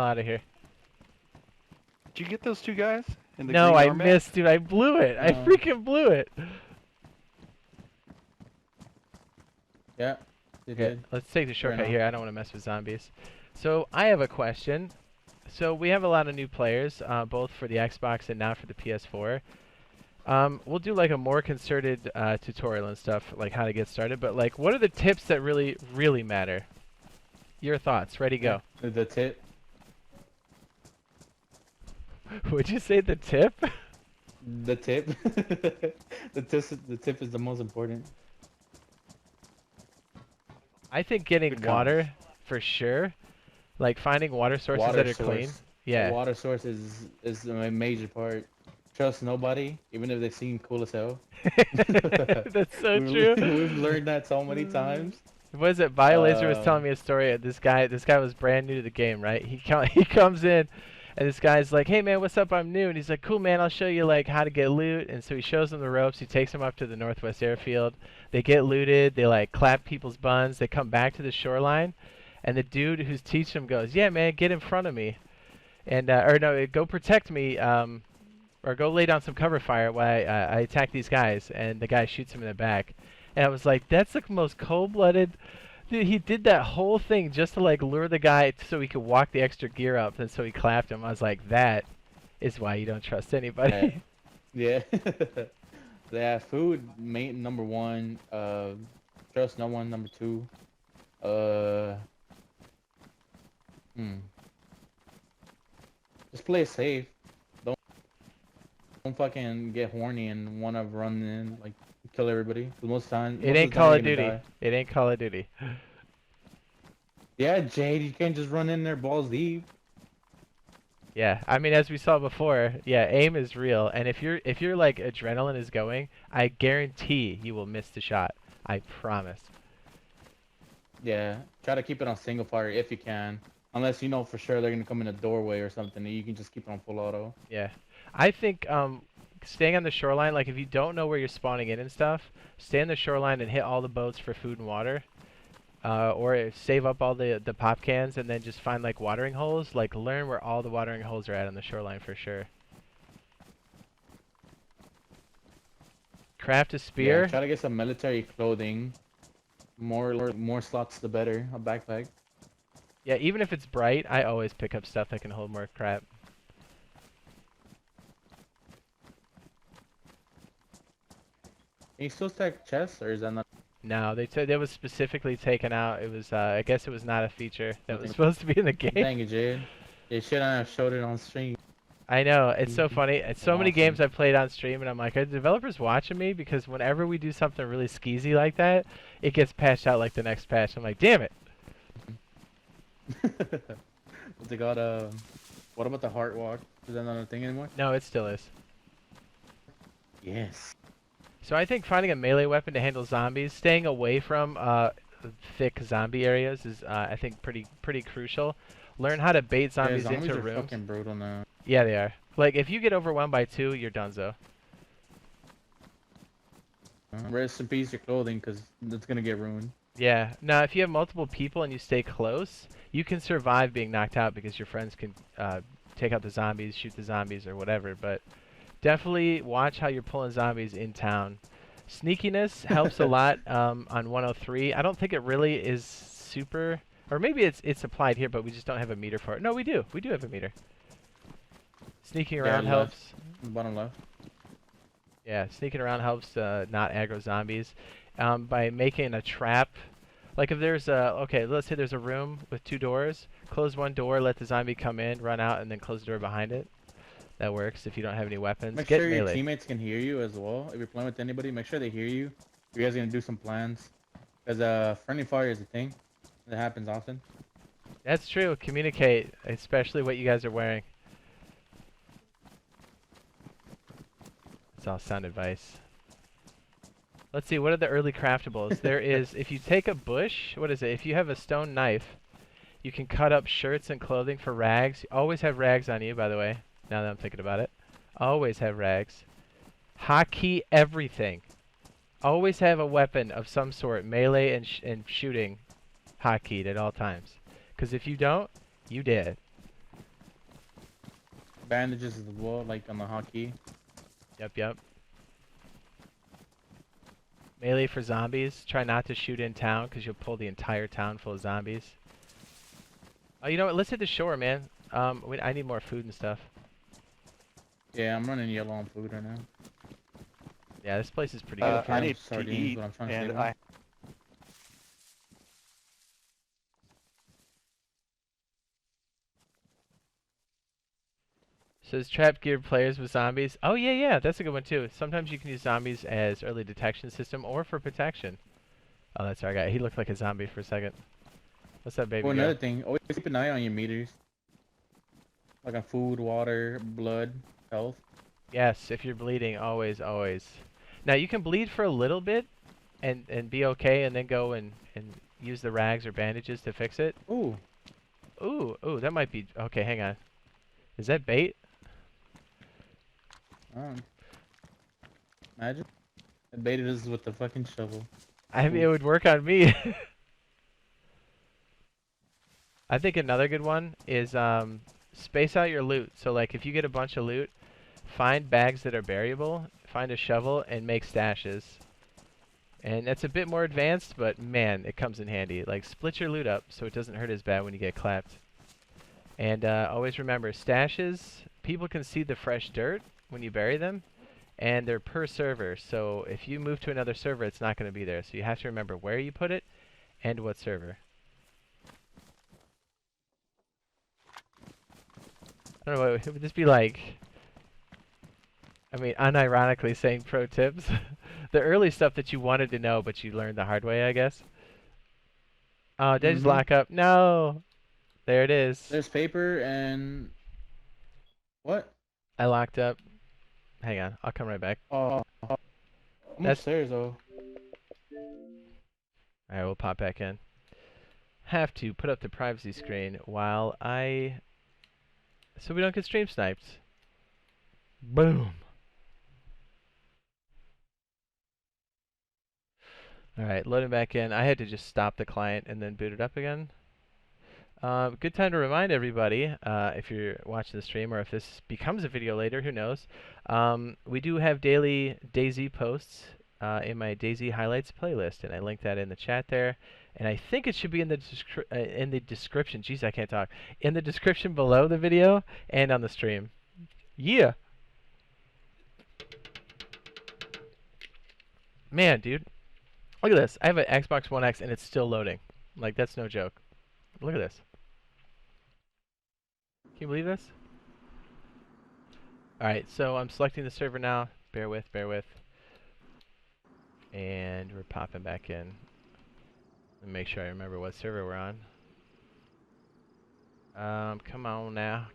hell out of here. Did you get those two guys? In the No, green I armband? missed, dude. I blew it. I No. freaking blew it. Yeah. You Okay, did. let's take the shortcut now. here. I don't want to mess with zombies. So I have a question. So we have a lot of new players, both for the Xbox and now for the PS4. We'll do like a more concerted tutorial and stuff, like how to get started. But like, what are the tips that really, really matter? Your thoughts. Ready, go. The tip. Would you say the tip? The tip. The tip is the most important. I think getting Good water for sure. Like finding water sources Water that are clean. source. Yeah. The water source is a major part. Trust nobody, even if they seem cool as hell. That's so true. We've learned that so many times. What is it? BioLaser was telling me a story. This guy was brand new to the game, right? He comes in, and this guy's like, "Hey man, what's up? I'm new." And he's like, "Cool man, I'll show you like how to get loot." And so he shows them the ropes. He takes them up to the Northwest Airfield. They get looted. They like clap people's buns. They come back to the shoreline, and the dude who's teaching them goes, "Yeah man, get in front of me, and or no, go protect me, or go lay down some cover fire while I attack these guys." And the guy shoots him in the back. And I was like, that's the most cold-blooded. Dude, he did that whole thing just to like lure the guy so he could walk the extra gear up, and so he clapped him. I was like, that is why you don't trust anybody. Yeah. Yeah, food number one. Trust no one number two. Just play safe. Don't fucking get horny and wanna run in like kill everybody. 'Cause most times It ain't Call of Duty. It ain't Call of Duty. Yeah, Jade, you can't just run in there balls deep. Yeah, I mean, as we saw before, yeah, aim is real, and if you're like adrenaline is going, I guarantee you will miss the shot. I promise. Yeah, try to keep it on single fire if you can. Unless you know for sure they're gonna come in a doorway or something, you can just keep it on full auto. Yeah, I think staying on the shoreline, like if you don't know where you're spawning in and stuff, stay on the shoreline and hit all the boats for food and water. Or save up all the pop cans and then just find like watering holes. Like learn where all the watering holes are at on the shoreline for sure. Craft a spear. Yeah, try to get some military clothing. More slots the better. A backpack. Yeah, even if it's bright, I always pick up stuff that can hold more crap. Can you still stack chests, or is that not? No, they said it was specifically taken out. It was, I guess it was not a feature that was supposed to be in the game. Dang it, Jade. You shouldn't have showed it on stream. I know, it's so funny. It's so many Awesome. games I've played on stream, and I'm like, are the developers watching me? Because whenever we do something really skeezy like that, it gets patched out like the next patch. I'm like, damn it. They got what about the heart walk? Is that not a thing anymore? No, it still is. Yes. So I think finding a melee weapon to handle zombies, staying away from thick zombie areas is, I think, pretty crucial. Learn how to bait zombies zombies into are rooms. fucking brutal now. Yeah, they are. Like, if you get overwhelmed by 2, you're donezo. Rest in peace your clothing, because it's gonna get ruined. Yeah. Now, if you have multiple people and you stay close, you can survive being knocked out because your friends can take out the zombies, shoot the zombies, or whatever. But definitely watch how you're pulling zombies in town. Sneakiness helps a lot on 103. I don't think it really is super, or maybe it's applied here, but we just don't have a meter for it. No, we do. We do have a meter. Sneaking around helps. Bottom left. Yeah, sneaking around helps not aggro zombies. By making a trap, like if there's okay, let's say there's a room with 2 doors. Close one door, let the zombie come in, run out, and then close the door behind it. That works if you don't have any weapons. Make Get sure your melee. teammates can hear you as well. If you're playing with anybody, make sure they hear you. You guys are gonna do some plans, because friendly fire is a thing that happens often. That's true. Communicate, especially what you guys are wearing. It's all sound advice. Let's see, what are the early craftables? There is, if you take a bush, what is it? If you have a stone knife, you can cut up shirts and clothing for rags. You always have rags on you, by the way, now that I'm thinking about it. Always have rags. Hotkey everything. Always have a weapon of some sort, melee and shooting, hotkeyed at all times. Because if you don't, you dead. bandages as well, like on the hotkey. Yep. Melee for zombies. Try not to shoot in town because you'll pull the entire town full of zombies. Oh, you know what? Let's hit the shore, man. I need more food and stuff. Yeah, I'm running yellow on food right now. Yeah, this place is pretty good. I need to sardines, eat, but I'm trying to and save them. Says trap geared players with zombies. Oh yeah, that's a good one too. Sometimes you can use zombies as early detection system or for protection. Oh, that's our guy. He looked like a zombie for a second. What's up, baby Well, girl? another thing, always keep an eye on your meters. Like on food, water, blood, health. Yes, if you're bleeding, always. Now you can bleed for a little bit, and be okay, and then go and use the rags or bandages to fix it. Ooh. Ooh, that might be okay. Hang on. Is that bait? Imagine. I baited us with the fucking shovel. I mean, it would work on me. I think another good one is space out your loot. So like if you get a bunch of loot, find bags that are buriable, find a shovel, and make stashes. And that's a bit more advanced, but man, it comes in handy. Like split your loot up so it doesn't hurt as bad when you get clapped. And always remember, stashes, people can see the fresh dirt when you bury them, and they're per server. So if you move to another server, it's not going to be there. So you have to remember where you put it and what server. I don't know, would this be like, I mean, unironically saying pro tips? The early stuff that you wanted to know, but you learned the hard way, I guess. Oh, did I just lock up? No! There it is. There's paper and... What? I locked up. Hang on, I'll come right back. Oh. I'm upstairs, though. Alright, we'll pop back in. Have to put up the privacy screen while so we don't get stream sniped. Boom! Alright, loading back in. I had to just stop the client and then boot it up again. Good time to remind everybody, if you're watching the stream or if this becomes a video later, who knows. We do have daily DayZ posts in my DayZ highlights playlist, and I linked that in the chat there. And I think it should be in the description. Jeez, I can't talk. In the description below the video and on the stream. Yeah. Man, dude. Look at this. I have an Xbox One X and it's still loading. Like, that's no joke. Look at this. Can you believe this? Alright, so I'm selecting the server now. Bear with. And we're popping back in. Let me make sure I remember what server we're on. Come on now.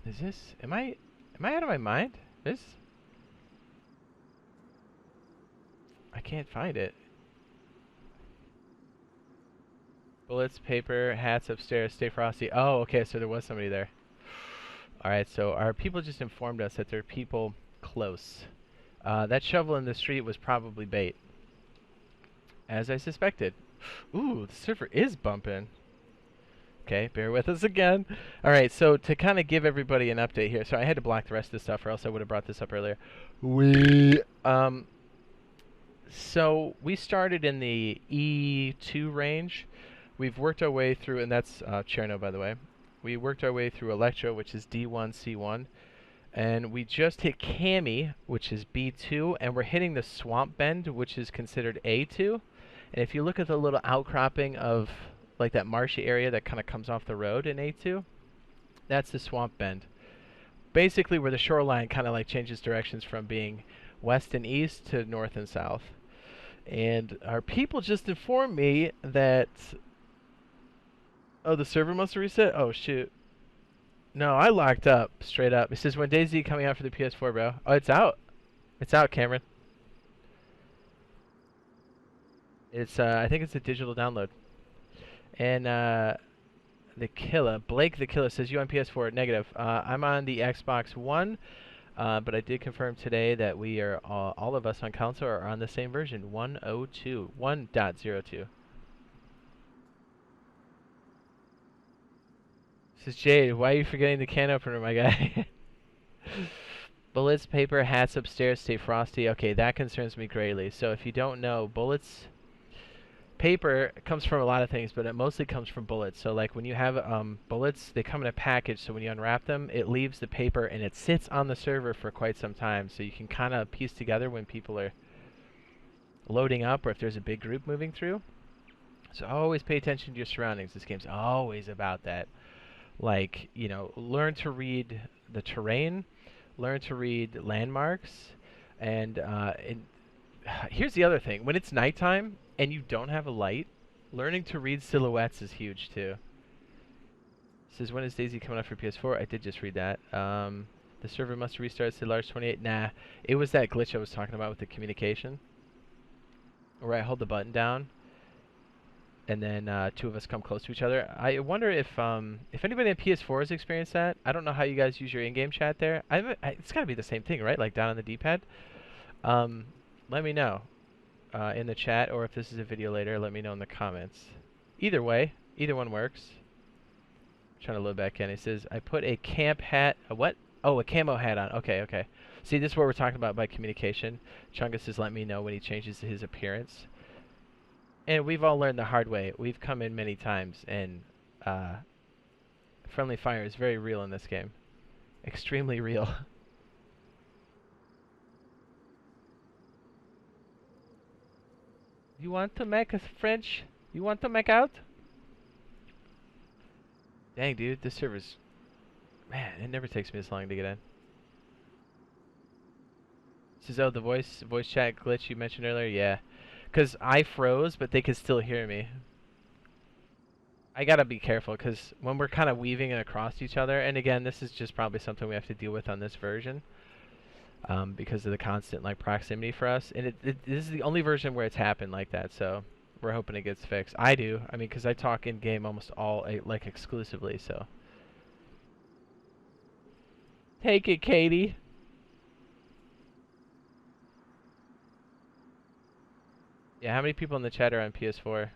Is this, am I out of my mind? I can't find it. Bullets, paper, hats upstairs, stay frosty. Oh, okay, so there was somebody there. Alright, so our people just informed us that there are people close. That shovel in the street was probably bait. As I suspected. Ooh, the server is bumping. Okay, bear with us again. Alright, so to kind of give everybody an update here, so I had to block the rest of this stuff or else I would have brought this up earlier. So we started in the E2 range. We've worked our way through, and that's Cherno, by the way. We worked our way through Electro, which is D1, C1. And we just hit Kamy, which is B2, and we're hitting the Swamp Bend, which is considered A2. And if you look at the little outcropping of like that marshy area that kind of comes off the road in A2, that's the Swamp Bend. Basically where the shoreline kind of like changes directions from being west and east to north and south. And our people just informed me that... Oh, the server must have reset? Oh, shoot. No, I locked up, straight up. It says, when DayZ coming out for the PS4, bro. Oh, it's out. It's out, Cameron. It's, I think it's a digital download. And, the killer, Blake the killer says, you on PS4? Negative. I'm on the Xbox One, but I did confirm today that we are, all of us on console are on the same version, 1.02. Says Jade, why are you forgetting the can opener, my guy? Bullets, paper, hats upstairs, stay frosty. Okay, that concerns me greatly. So if you don't know, bullets, paper comes from a lot of things, but it mostly comes from bullets. So like when you have bullets, they come in a package, so when you unwrap them, it leaves the paper and it sits on the server for quite some time. So you can kind of piece together when people are loading up or if there's a big group moving through. So always pay attention to your surroundings. This game's always about that. Like, you know, learn to read the terrain, learn to read landmarks, and here's the other thing. When it's nighttime and you don't have a light, learning to read silhouettes is huge too. It says, when is DayZ coming out for PS4? I did just read that. The server must restart, said large 28. Nah, it was that glitch I was talking about with the communication. Where I hold the button down, and then two of us come close to each other. I wonder if anybody on PS4 has experienced that. I don't know how you guys use your in-game chat there. It's got to be the same thing, right? Like down on the D-pad. Let me know in the chat, or if this is a video later, let me know in the comments. Either way, either one works. I'm trying to load back in. It says, I put a camp hat. A what? Oh, a camo hat on. Okay, okay. See, this is what we're talking about by communication. Chungus says, let me know when he changes his appearance. And we've all learned the hard way. We've come in many times, and friendly fire is very real in this game. Extremely real. You want to make a French? You want to make out? Dang, dude, this server's... Man, it never takes me this long to get in. Says, oh, the voice chat glitch you mentioned earlier? Yeah. Because I froze, but they could still hear me. I gotta be careful, because when we're kind of weaving across each other, and again, this is just probably something we have to deal with on this version, because of the constant like proximity for us, and this is the only version where it's happened like that, so we're hoping it gets fixed. I do, I mean, because I talk in-game almost all, like, exclusively, so. Take it, Katie. Yeah, how many people in the chat are on PS4?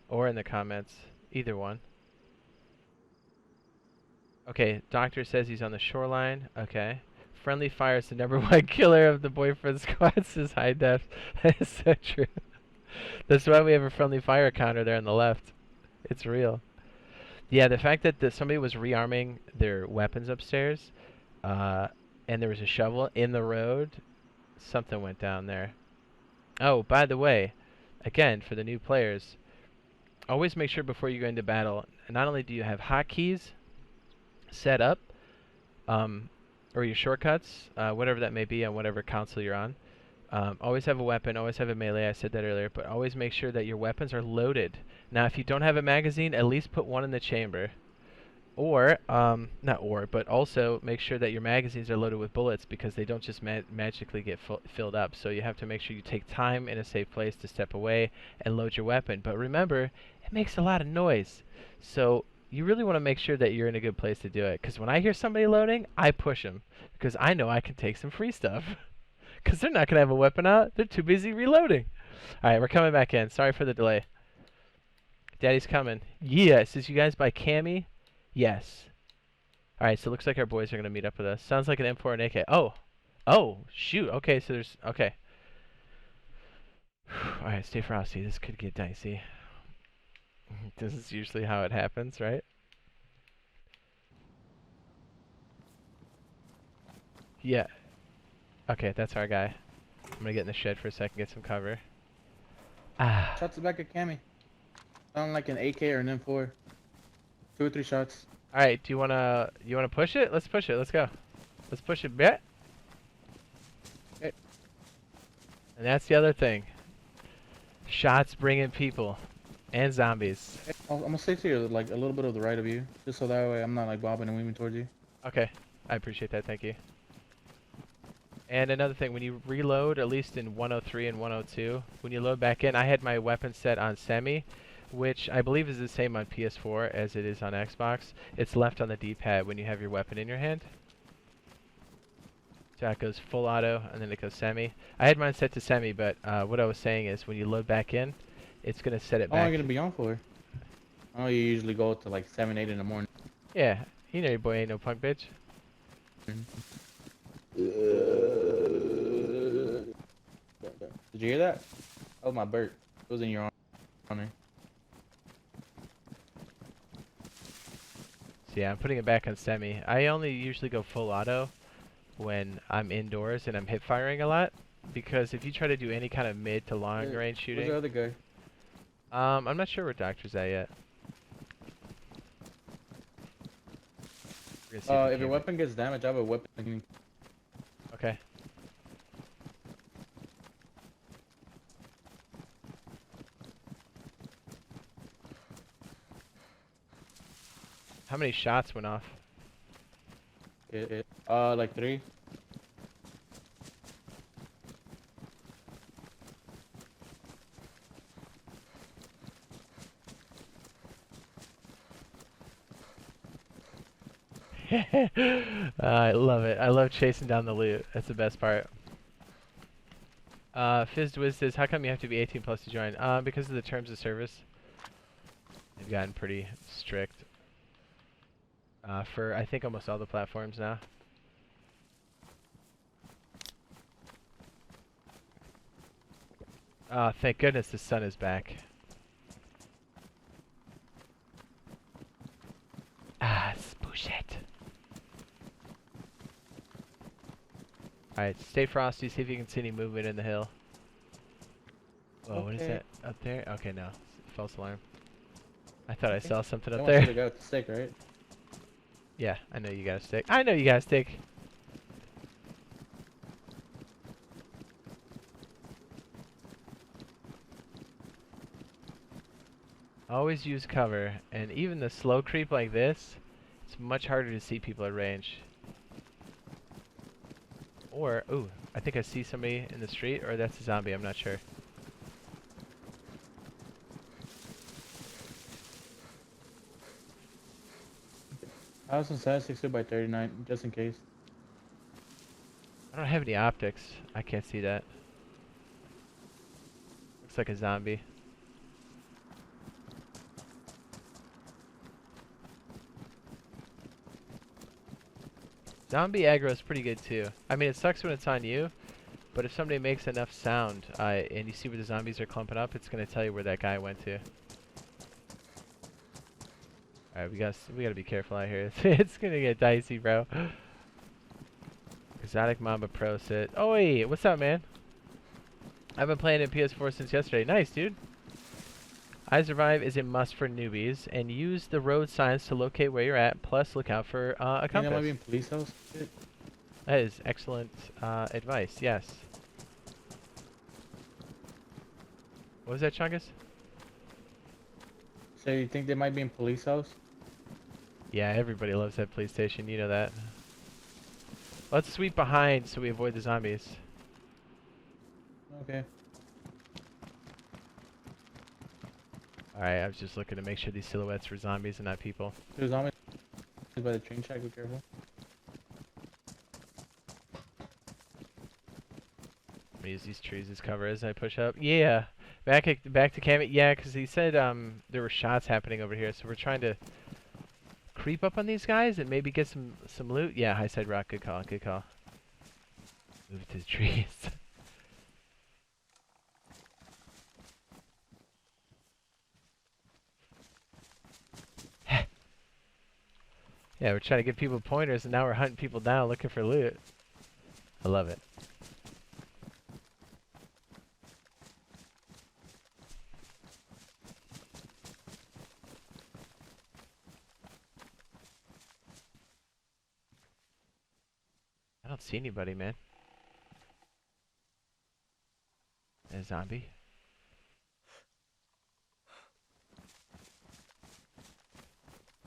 Or in the comments? Either one. Okay, Doctor says he's on the shoreline. Okay. Friendly fire is the #1 killer of the boyfriend squad, says High Def. That is so true. That's why we have a friendly fire counter there on the left. It's real. Yeah, the fact that somebody was rearming their weapons upstairs, and there was a shovel in the road, something went down there. Oh, by the way, again, for the new players, always make sure before you go into battle, not only do you have hotkeys set up, or your shortcuts, whatever that may be on whatever console you're on, always have a weapon, always have a melee, I said that earlier, but always make sure that your weapons are loaded. Now, if you don't have a magazine, at least put one in the chamber. Or, but also make sure that your magazines are loaded with bullets, because they don't just magically get filled up. So you have to make sure you take time in a safe place to step away and load your weapon. But remember, it makes a lot of noise. So you really want to make sure that you're in a good place to do it. Because when I hear somebody loading, I push them. Because I know I can take some free stuff. Because they're not going to have a weapon out. They're too busy reloading. Alright, we're coming back in. Sorry for the delay. Daddy's coming. Yeah, says you guys buy Kamy? Yes. Alright, so it looks like our boys are going to meet up with us. Sounds like an M4 and AK. Oh! Oh! Shoot! Okay, so there's... Okay. Alright, stay frosty. This could get dicey. This is usually how it happens, right? Yeah. Okay, that's our guy. I'm going to get in the shed for a second, get some cover. Ah. Shots the back of Kamy. Sound like an AK or an M4. 2 or 3 shots. All right, do you wanna push it? Let's push it. Let's go. Let's push it. Bet. Okay. And that's the other thing. Shots bring in people and zombies. I'm gonna stay to your, like, a little bit of the right of you, just so that way I'm not like bobbing and weaving towards you. Okay, I appreciate that. Thank you. And another thing, when you reload, at least in 103 and 102, when you load back in, I had my weapon set on semi, which I believe is the same on PS4 as it is on Xbox. It's left on the D-pad when you have your weapon in your hand. So it goes full auto, and then it goes semi. I had mine set to semi, but what I was saying is when you load back in, it's going to set it back. How long are you going to be on for? Oh, you usually go to like 7, 8 in the morning. Yeah, You know your boy ain't no punk bitch. Did you hear that? Oh, my bird. It was in your arm. So yeah, I'm putting it back on semi. I only usually go full auto when I'm indoors and I'm hip firing a lot, because if you try to do any kind of mid to long range shooting, Where's the other guy? I'm not sure where Doctor's at yet. We're gonna see if we If your can- weapon gets damaged, I have a weapon. Okay. How many shots went off? Like 3. I love it. I love chasing down the loot. That's the best part. FizzDwiz says, how come you have to be 18 plus to join? Because of the terms of service. They've gotten pretty strict. For, I think, almost all the platforms now. Oh, thank goodness the sun is back. Ah, bullshit. Alright, stay frosty, see if you can see any movement in the hill. Whoa, what is that? Up there? Okay, no. False alarm. I thought I saw something up there. The guy with the stick, right? Yeah, I know you got a stick. I know you got a stick. Always use cover, and even the slow creep like this, it's much harder to see people at range. Or, ooh, I think I see somebody in the street, or that's a zombie, I'm not sure. I have some 762 by 39, just in case. I don't have any optics. I can't see that. Looks like a zombie. Zombie aggro is pretty good too. I mean, it sucks when it's on you, but if somebody makes enough sound and you see where the zombies are clumping up, it's gonna tell you where that guy went to. All right, we gotta be careful out here. It's gonna get dicey, bro. Exotic Mamba Pro sit. Oh wait, what's up, man? I've been playing in PS4 since yesterday. Nice, dude. I Survive is a must for newbies, and use the road signs to locate where you're at, plus look out for a compass. That might be in police house? That is excellent advice, yes. What was that, Chungus? So you think they might be in police house? Yeah, everybody loves that police station, you know that. Let's sweep behind so we avoid the zombies. Okay. Alright, I was just looking to make sure these silhouettes were zombies and not people. There's zombies by the train track, be careful. I'm gonna use these trees as cover as I push up. Yeah! Back to Kamy. Yeah, because he said there were shots happening over here, so we're trying to creep up on these guys and maybe get some loot. Yeah, High Side Rock, good call, good call. Move to the trees. Yeah, we're trying to give people pointers, and now we're hunting people down looking for loot. I love it. I don't see anybody, man. A zombie.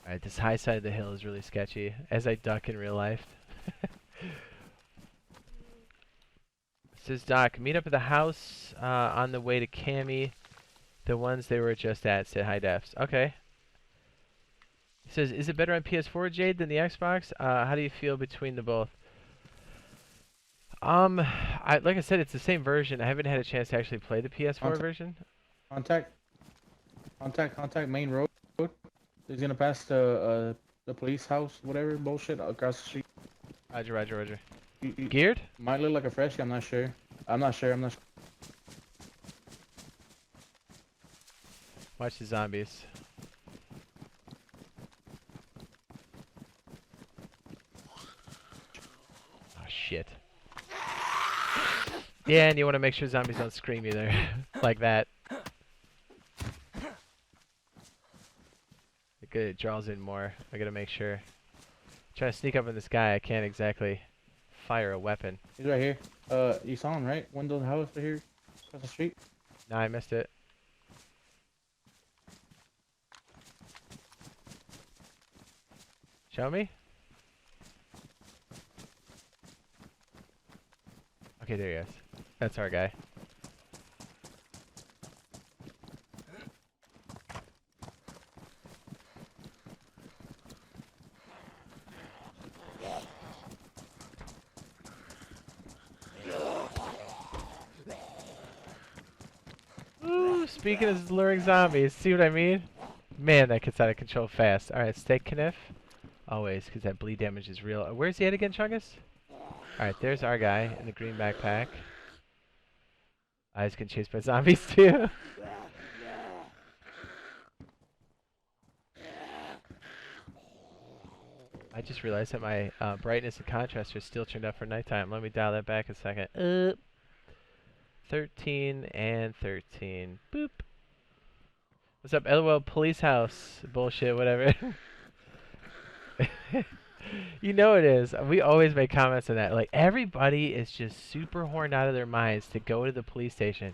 Alright, this high side of the hill is really sketchy, as I duck in real life. Says Doc, meet up at the house on the way to Kamy. The ones they were just at, said high defs. Okay. He says, is it better on PS4, Jade, than the Xbox? How do you feel between the both? Like I said, it's the same version. I haven't had a chance to actually play the PS4 version. Contact main road. He's gonna pass the the police house, whatever bullshit across the street. Roger, roger, roger. You Geared? might look like a freshie. I'm not sure. I'm not sure. Watch the zombies. Oh shit. Yeah, and you want to make sure zombies don't scream either. Like that. Good, it draws in more. I gotta make sure. Trying to sneak up on this guy, I can't exactly fire a weapon. He's right here. You saw him, right? Window of the house right here across the street. Nah, I missed it. Show me? Okay, there he is. That's our guy. Ooh, speaking of luring zombies, see what I mean? Man, that gets out of control fast. Alright, stay kniff. Always, because that bleed damage is real. Where's he at again, Chungus? Alright, there's our guy in the green backpack. He's getting chased by zombies too. I just realized that my brightness and contrast are still turned up for nighttime. Let me dial that back a second. 13 and 13. Boop. What's up, LOL Police House? Bullshit, whatever. You know it is. We always make comments on that. Like, everybody is just super horned out of their minds to go to the police station.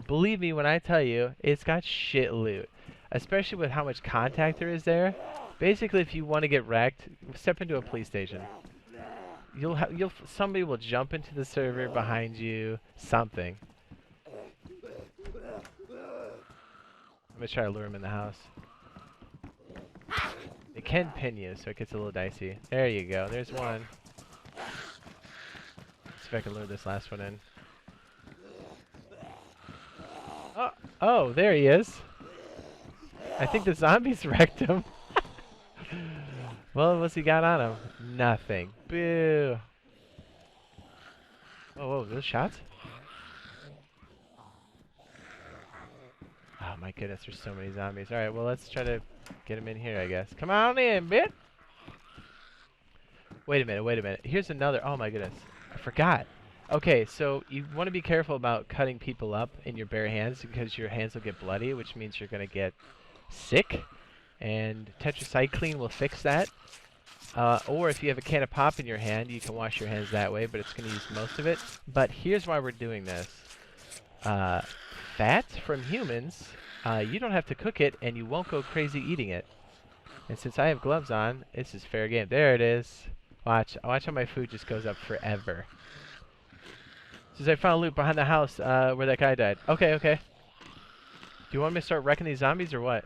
Believe me when I tell you, it's got shit loot. Especially with how much contact there is there. Basically, if you want to get wrecked, step into a police station. Somebody will jump into the server behind you. Something. I'm gonna try to lure him in the house. They can pin you, so it gets a little dicey. There you go. There's one. See if I can lure this last one in. Oh, there he is. I think the zombies wrecked him. Well, what's he got on him? Nothing. Boo. Whoa, those shots? Oh my goodness, there's so many zombies. Alright, well, let's try to get him in here, I guess. Come on in, bitch! Wait a minute. Here's another. Oh my goodness. I forgot. Okay, so you want to be careful about cutting people up in your bare hands because your hands will get bloody, which means you're going to get sick. And tetracycline will fix that. Or if you have a can of pop in your hand, you can wash your hands that way, but it's going to use most of it. But here's why we're doing this. Fat from humans, you don't have to cook it, and you won't go crazy eating it. And since I have gloves on, this is fair game. There it is. Watch how my food just goes up forever. Since I found loot behind the house where that guy died. Okay. Do you want me to start wrecking these zombies or what?